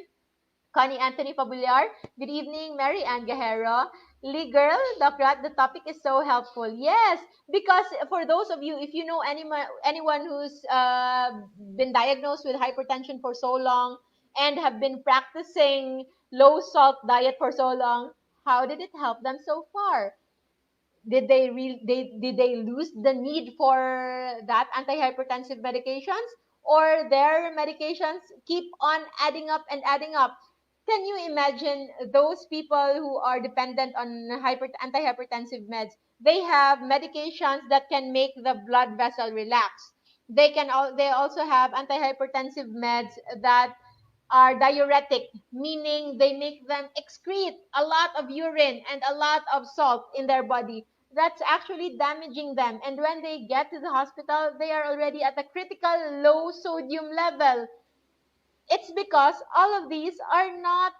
Connie Anthony Fabular. Good evening, Mary Ann Gajero. Lee girl, Dr. Rat, the topic is so helpful. Yes, because for those of you, if you know anyone who's been diagnosed with hypertension for so long and have been practicing low salt diet for so long, how did it help them so far? Did they lose the need for that antihypertensive medications, or their medications keep on adding up and adding up? Can you imagine those people who are dependent on antihypertensive meds? They have medications that can make the blood vessel relax. They also have antihypertensive meds that are diuretic, meaning they make them excrete a lot of urine and a lot of salt in their body. That's actually damaging them. And when they get to the hospital, they are already at a critical low sodium level. It's because all of these are not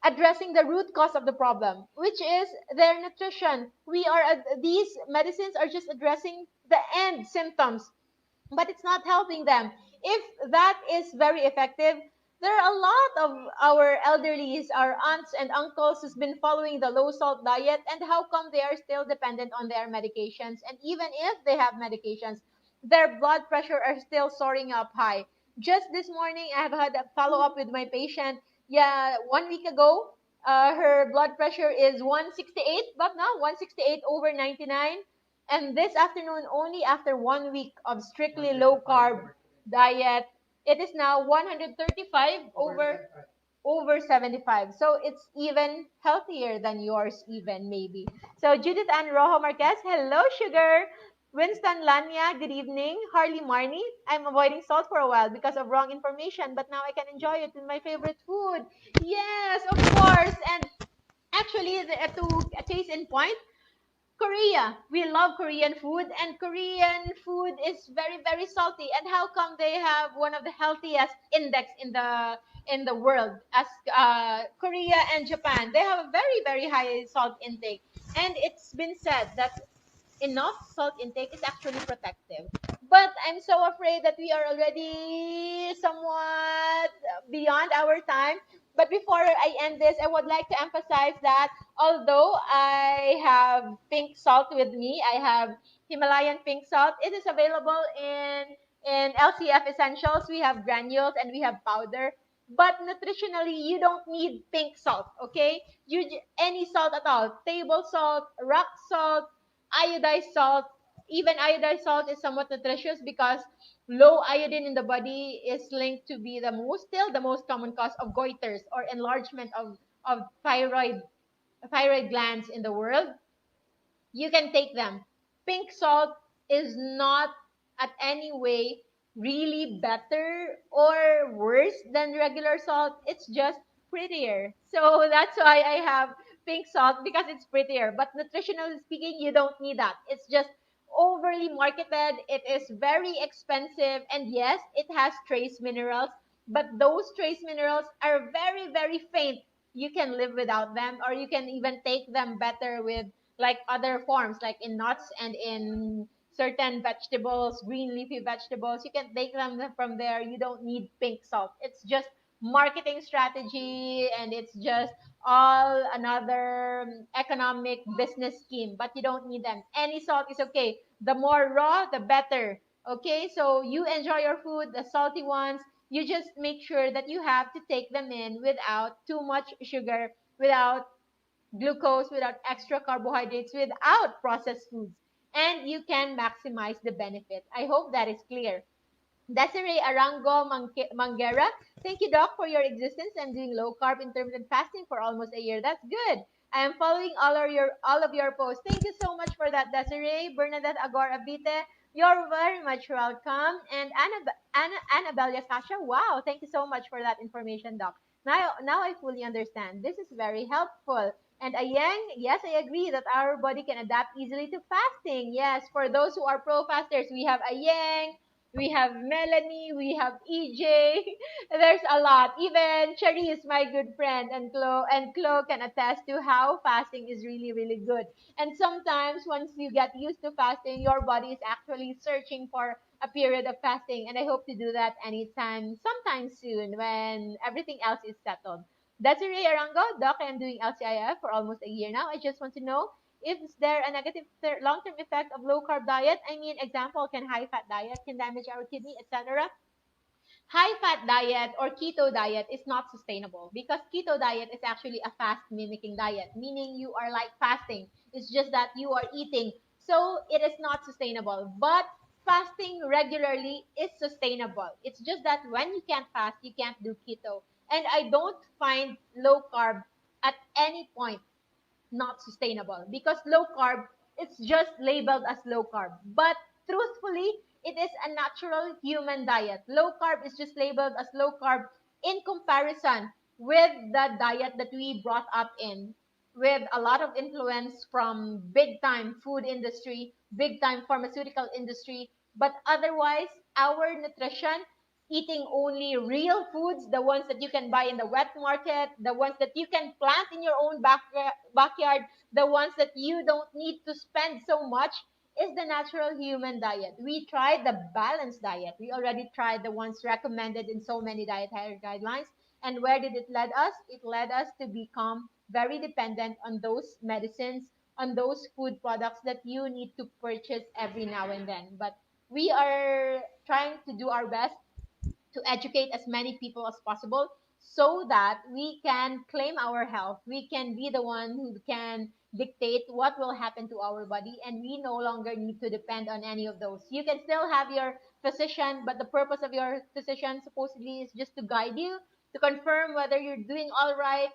addressing the root cause of the problem, which is their nutrition. These medicines are just addressing the end symptoms, but it's not helping them. If that is very effective, there are a lot of our elderlies, our aunts and uncles who's been following the low salt diet, and how come they are still dependent on their medications? And even if they have medications, their blood pressure are still soaring up high. Just this morning, I have had a follow up with my patient. Yeah, 1 week ago, her blood pressure is 168, but now 168 over 99. And this afternoon, only after 1 week of strictly low carb diet, it is now 135 over 75. So it's even healthier than yours, even maybe. So Judith Ann Rojo Marquez, hello, sugar. Winston Lanya, good evening. Harley Marnie, I'm avoiding salt for a while because of wrong information, but now I can enjoy it with my favorite food. Yes, of course. And actually, to a case in point, Korea. We love Korean food, and Korean food is very, very salty. And how come they have one of the healthiest index in the world? As Korea and Japan, they have a very, very high salt intake, and it's been said that enough salt intake is actually protective. But I'm so afraid that we are already somewhat beyond our time. But before I end this, I would like to emphasize that although I have pink salt with me, I have Himalayan pink salt. It is available in LCF Essentials. We have granules and we have powder. But nutritionally, you don't need pink salt, okay? Any salt at all, table salt, rock salt, iodized salt. Even iodized salt is somewhat nutritious because low iodine in the body is linked to be still the most common cause of goiters or enlargement of thyroid glands in the world. You can take them. Pink salt is not at any way really better or worse than regular salt. It's just prettier. So that's why I have pink salt, because it's prettier. But nutritionally speaking, you don't need that. It's just overly marketed. It is very expensive. And yes, it has trace minerals, but those trace minerals are very, very faint. You can live without them, or you can even take them better with like other forms, like in nuts and in certain vegetables, green leafy vegetables. You can take them from there. You don't need pink salt. It's just marketing strategy, and it's just all another economic business scheme, but you don't need them. Any salt is okay. The more raw, the better. Okay, so you enjoy your food, the salty ones. You just make sure that you have to take them in without too much sugar, without glucose, without extra carbohydrates, without processed foods. And you can maximize the benefit. I hope that is clear. Desiree Arango Mangera, thank you, Doc, for your existence. I'm doing low carb intermittent fasting for almost a year. That's good. I am following all of your posts. Thank you so much for that, Desiree, Bernadette Agor Abite. You're very much welcome. And Annabelle Yasasha, wow, thank you so much for that information, Doc. Now I fully understand. This is very helpful. And Ayeng, yes, I agree that our body can adapt easily to fasting. Yes, for those who are pro fasters, we have Ayeng, we have Melanie, we have EJ. There's a lot. Even Cherry is my good friend, and Chloe can attest to how fasting is really, really good. And sometimes once you get used to fasting, your body is actually searching for a period of fasting. And I hope to do that anytime, sometime soon when everything else is settled. Desiree Arango, Doc, I'm doing LCIF for almost a year now. I just want to know, is there a negative long-term effect of low carb diet? I mean, example, can high fat diet can damage our kidney, etc.? High fat diet or keto diet is not sustainable because keto diet is actually a fast mimicking diet, meaning you are like fasting. It's just that you are eating. So it is not sustainable. But fasting regularly is sustainable. It's just that when you can't fast, you can't do keto. And I don't find low carb at any point not sustainable because low carb, it's just labeled as low carb, but truthfully it is a natural human diet. Low carb is just labeled as low carb in comparison with the diet that we brought up in, with a lot of influence from big time food industry, big time pharmaceutical industry. But otherwise, our nutrition, eating only real foods, the ones that you can buy in the wet market, the ones that you can plant in your own backyard, the ones that you don't need to spend so much, is the natural human diet. We tried the balanced diet. We already tried the ones recommended in so many dietary guidelines. And where did it lead us? It led us to become very dependent on those medicines, on those food products that you need to purchase every now and then. But we are trying to do our best to educate as many people as possible so that we can claim our health. We can be the one who can dictate what will happen to our body, and we no longer need to depend on any of those. You can still have your physician, but the purpose of your physician supposedly is just to guide you, to confirm whether you're doing all right,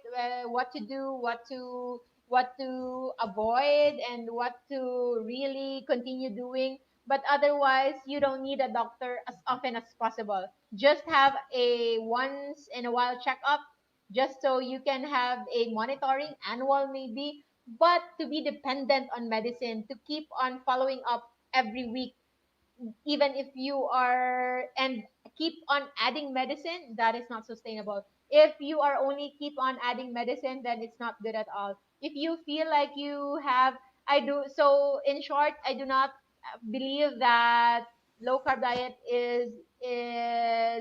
what to do, what to avoid, and what to really continue doing. But otherwise, you don't need a doctor as often as possible. Just have a once in a while checkup, just so you can have a monitoring annual maybe. But to be dependent on medicine, to keep on following up every week, even if you are, and keep on adding medicine, that is not sustainable. If you are only keep on adding medicine, then it's not good at all. If you feel like you have, I do so in short, I do not believe that low carb diet is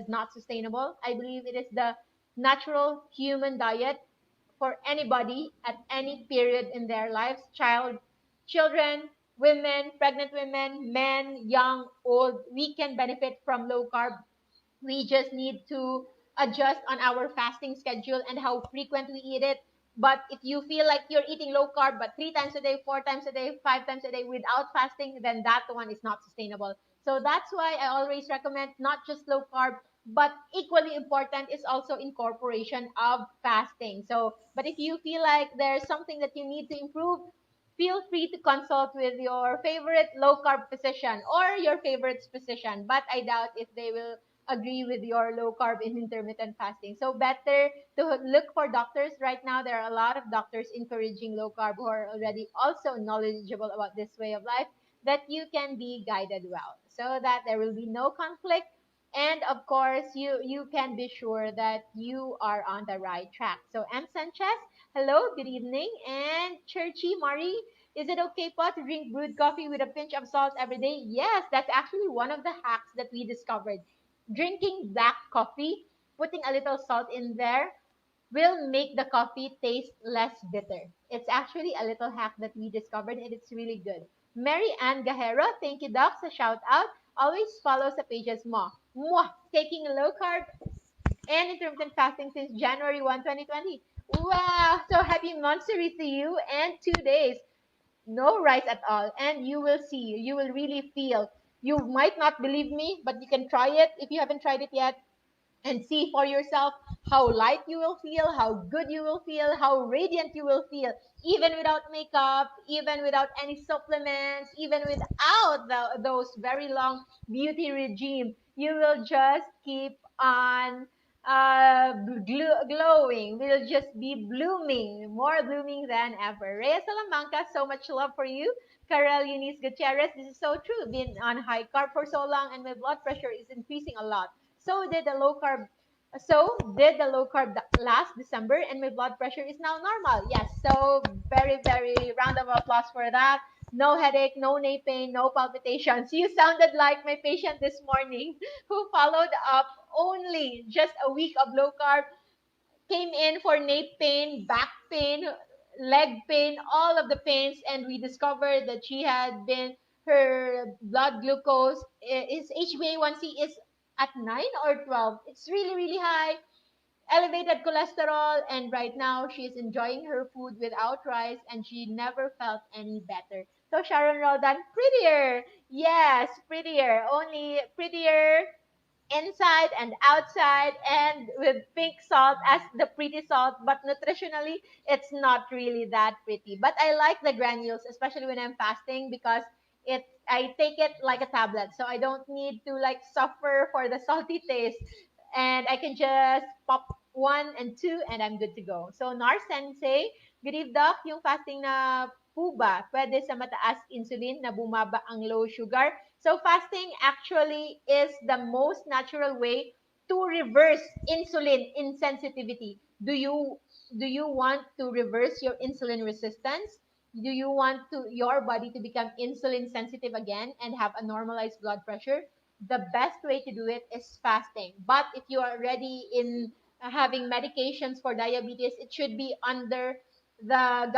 not sustainable. I believe it is the natural human diet for anybody at any period in their lives, children, women, pregnant women, men, young, old. We can benefit from low carb. We just need to adjust on our fasting schedule and how frequent we eat it. But if you feel like you're eating low carb, but 3 times a day, 4 times a day, 5 times a day without fasting, then that one is not sustainable. So that's why I always recommend not just low carb, but equally important is also incorporation of fasting. So, but if you feel like there's something that you need to improve, feel free to consult with your favorite low carb physician or your favorite physician. But I doubt if they will agree with your low carb and intermittent fasting. So better to look for doctors. Right now, there are a lot of doctors encouraging low carb who are already also knowledgeable about this way of life, that you can be guided well so that there will be no conflict. And of course, you can be sure that you are on the right track. So M. Sanchez, hello, good evening. And Churchy Marie, is it okay po to drink brewed coffee with a pinch of salt every day? Yes, that's actually one of the hacks that we discovered. Drinking black coffee, putting a little salt in there, will make the coffee taste less bitter. It's actually a little hack that we discovered, and it's really good. Mary Ann Gahera, thank you, Doc, sa shout out. Always follow sa pages mo. Mwah! Taking low carb and intermittent fasting since January 1, 2020. Wow! So happy monthsary to you, and 2 days. No rice at all. And you will see, you will really feel. You might not believe me, but you can try it if you haven't tried it yet. and see for yourself how light you will feel, how good you will feel, how radiant you will feel, even without makeup, even without any supplements, even without those very long beauty regime. You will just keep on glowing. Will just be blooming, more blooming than ever. Rhea Salamanca, so much love for you. Karel Eunice Gutierrez, this is so true. Been on high carb for so long, and my blood pressure is increasing a lot. So did the low carb. So did the low carb last December, and my blood pressure is now normal. Yes. So very very round of applause for that. No headache, no knee pain, no palpitations. You sounded like my patient this morning who followed up only just a week of low carb, came in for nape pain, back pain, leg pain, all of the pains, and we discovered that she had been her blood glucose is HbA1c is at 9 or 12. It's really really high, elevated cholesterol, and right now she is enjoying her food without rice, and she never felt any better. So Sharon Roldan, prettier, yes, prettier, only prettier inside and outside, and with pink salt as the pretty salt, but nutritionally it's not really that pretty. But I like the granules, especially when I'm fasting, because it I take it like a tablet, so I don't need to like suffer for the salty taste, and I can just pop one and two and I'm good to go. So Nar Sensei, good eve doc, yung fasting na po ba pwede sa mataas insulin na bumaba ang low sugar? So fasting actually is the most natural way to reverse insulin insensitivity. Do you want to reverse your insulin resistance? Do you want to your body to become insulin sensitive again and have a normalized blood pressure? The best way to do it is fasting. But if you are already in having medications for diabetes, it should be under the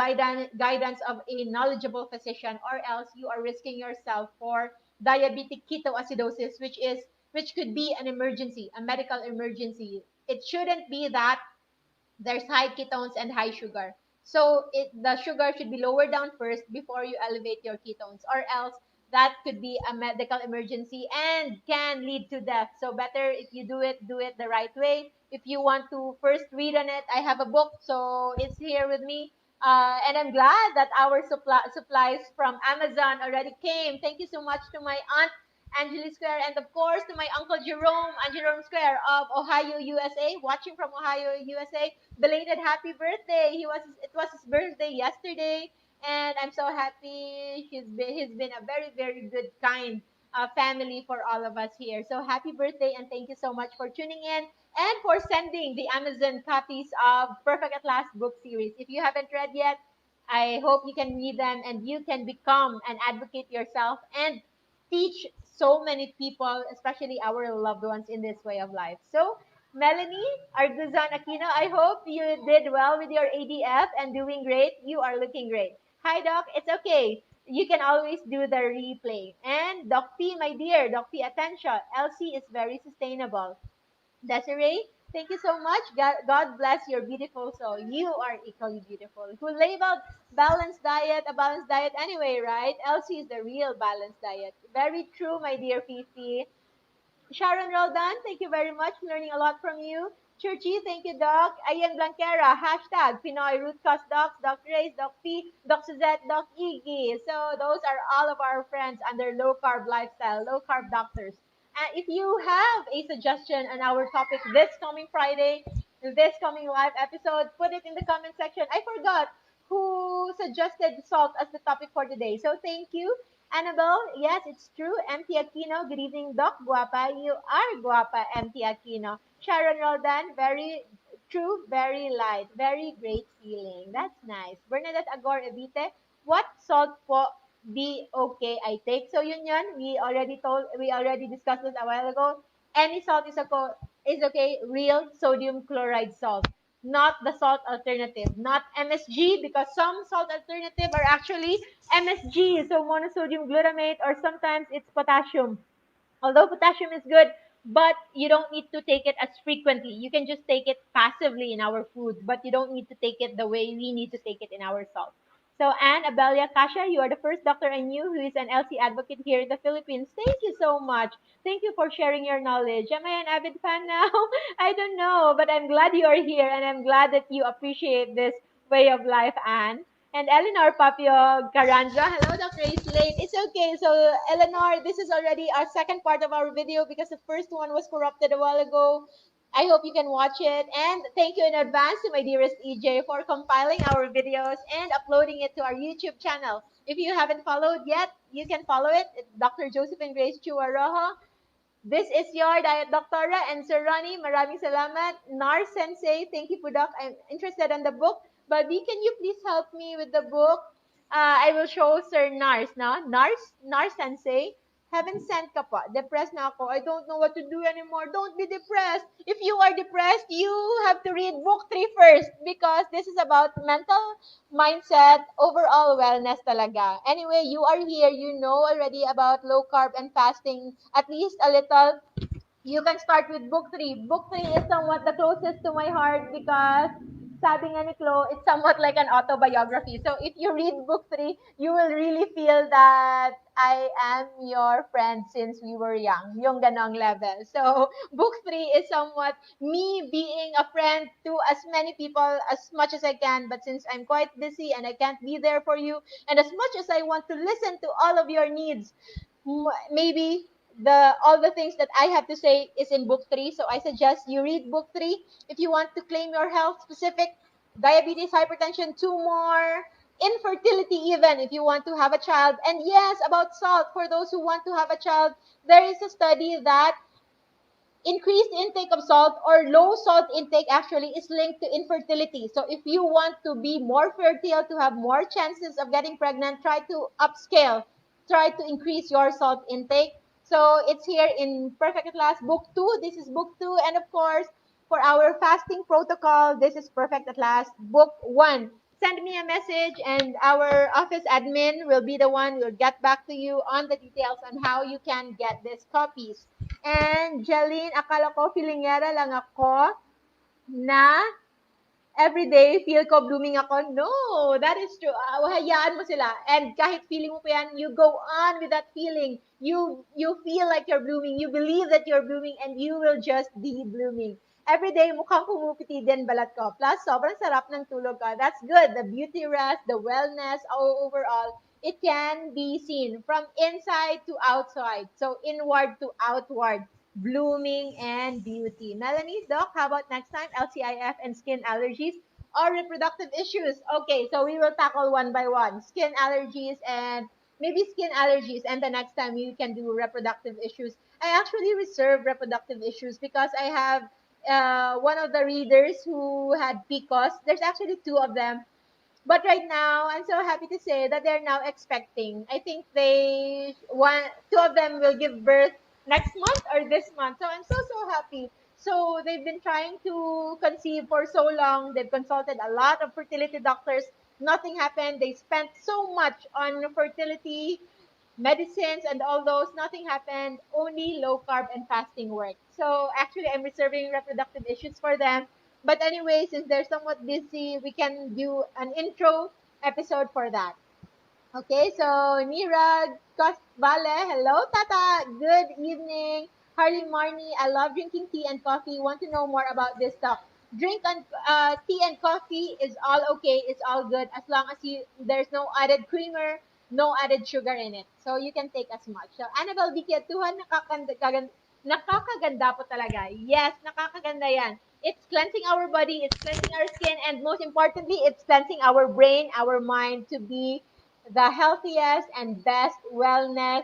guidance of a knowledgeable physician, or else you are risking yourself for diabetic ketoacidosis, which could be an emergency, a medical emergency. It shouldn't be that there's high ketones and high sugar. So the sugar should be lowered down first before you elevate your ketones, or else that could be a medical emergency and can lead to death. So better if you do it the right way. If you want to first read on it, I have a book, so it's here with me. And I'm glad that our supplies from Amazon already came. Thank you so much to my aunt Angeli Square, and of course to my uncle Jerome and Jerome Square of Ohio, USA, watching from Ohio, USA. Belated happy birthday! It was his birthday yesterday, and I'm so happy. He's been a very very good kind family for all of us here. So happy birthday, and thank you so much for tuning in and for sending the Amazon copies of Perfect at Last book series. If you haven't read yet, I hope you can read them and you can become an advocate yourself and teach so many people, especially our loved ones, in this way of life. So, Melanie Arguzan Aquino, I hope you did well with your ADF and doing great. You are looking great. Hi, Doc. It's okay. You can always do the replay. And Doc P, my dear, Doc P, attention. LC is very sustainable. Desiree, thank you so much. God bless your beautiful soul. You are equally beautiful. Who labeled balanced diet a balanced diet anyway, right? Elsie is the real balanced diet. Very true, my dear Fifi. Sharon Roldan, thank you very much. Learning a lot from you. Churchy, thank you, Doc. Ayan Blanquera, hashtag Pinoy Root Cause Docs, Doc Reyes, Doc P, Doc Suzette, Doc Iggy. So those are all of our friends under low carb lifestyle, low carb doctors. And if you have a suggestion on our topic this coming Friday, this coming live episode, put it in the comment section. I forgot who suggested salt as the topic for today. So thank you. Annabelle, yes, it's true. MT Aquino, good evening, Doc Guapa. You are Guapa, MT Aquino. Sharon Roldan, very true, very light, very great feeling. That's nice. Bernadette Agor Evite, what salt po be okay I take? So yun, we already discussed this a while ago. Any salt is okay, real sodium chloride salt, not the salt alternative, not MSG, because some salt alternative are actually MSG, so monosodium glutamate, or sometimes it's potassium. Although potassium is good, but you don't need to take it as frequently. You can just take it passively in our food, but you don't need to take it the way we need to take it in our salt. So Anne Abelia Kasha, you are the first doctor I knew who is an LC advocate here in the Philippines. Thank you so much. Thank you for sharing your knowledge. Am I an avid fan now? I don't know, but I'm glad you are here and I'm glad that you appreciate this way of life, Anne. And Eleanor Papio Carranza. Hello, Dr. Ace Late. It's okay. So, Eleanor, this is already our second part of our video because the first one was corrupted a while ago. I hope you can watch it. And thank you in advance to my dearest EJ for compiling our videos and uploading it to our YouTube channel. If you haven't followed yet, you can follow it. It's Dr. Josephine Grace Chua Rojo. This is your Diet Doctora and Sir Ronnie, maraming salamat. Nar Sensei, thank you po Doc. I'm interested in the book. Bobby, can you please help me with the book? I will show Sir Nars, no? Nars Sensei. Heaven sent ka po. Depressed na ako. I don't know what to do anymore. Don't be depressed. If you are depressed, you have to read book 3 first because this is about mental mindset, overall wellness talaga. Anyway, you are here. You know already about low carb and fasting at least a little. You can start with book 3. Book 3 is somewhat the closest to my heart because sabi nga ni Chloe, it's somewhat like an autobiography. So if you read book 3, you will really feel that I am your friend since we were young. Yung ganong level. So book 3 is somewhat me being a friend to as many people as much as I can. But since I'm quite busy and I can't be there for you, and as much as I want to listen to all of your needs, maybe the all the things that I have to say is in book 3. So I suggest you read book 3 if you want to claim your health specific diabetes, hypertension, tumor, infertility, even if you want to have a child. And yes, about salt, for those who want to have a child, there is a study that increased intake of salt or low salt intake actually is linked to infertility. So if you want to be more fertile, to have more chances of getting pregnant, try to upscale, try to increase your salt intake. So it's here in Perfect at Last, book 2. This is book 2. And of course, for our fasting protocol, this is Perfect at Last, book 1. Send me a message and our office admin will be the one who will get back to you on the details on how you can get these copies. And Jeline, akala ko filingera lang ako na everyday feel ko blooming ako. No, that is true. Hayaan mo sila. And kahit feeling mo pa yan, you go on with that feeling. You feel like you're blooming. You believe that you're blooming and you will just be blooming. Everyday mukhang pumupiti din balat ko. Plus, sobrang sarap ng tulog ko. That's good. The beauty rest, the wellness, overall, it can be seen from inside to outside. So, inward to outward blooming and beauty. Melanie, Doc, how about next time? LCIF and skin allergies or reproductive issues? Okay, so we will tackle one by one. Skin allergies and maybe skin allergies, and the next time you can do reproductive issues. I actually reserve reproductive issues because I have one of the readers who had PCOS. There's actually two of them. But right now, I'm so happy to say that they're now expecting. I think two of them will give birth next month or this month. So I'm so happy. So they've been trying to conceive for so long. They've consulted a lot of fertility doctors. Nothing happened. They spent so much on fertility medicines and all those. Nothing happened. Only low carb and fasting worked. So actually, I'm reserving reproductive issues for them. But anyway, since they're somewhat busy, we can do an intro episode for that. Okay, so Nirag Vale, hello Tata, good evening. Harley Marnie, I love drinking tea and coffee. Want to know more about this stuff? Tea and coffee is all okay. It's all good as long as there's no added creamer, no added sugar in it. So you can take as much. So Annabelle Dikiatuhan, nakakaganda po talaga. Yes, nakakaganda yan. It's cleansing our body, it's cleansing our skin, and most importantly, it's cleansing our brain, our mind to be the healthiest and best wellness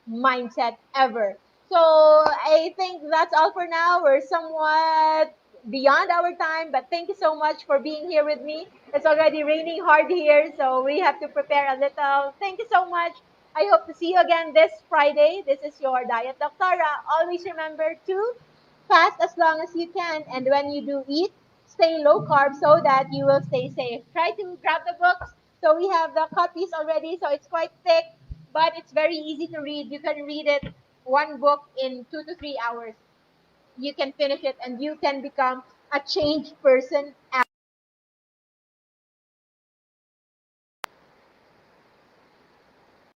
mindset ever. So I think that's all for now. We're somewhat beyond our time, but thank you so much for being here with me. It's already raining hard here, so we have to prepare a little. Thank you so much. I hope to see you again this Friday. This is your Diet Doctora. Always remember to fast as long as you can, and when you do eat, stay low carb so that you will stay safe. Try to grab the books. So we have the copies already, so it's quite thick, but it's very easy to read. You can read it one book in 2 to 3 hours. You can finish it and you can become a changed person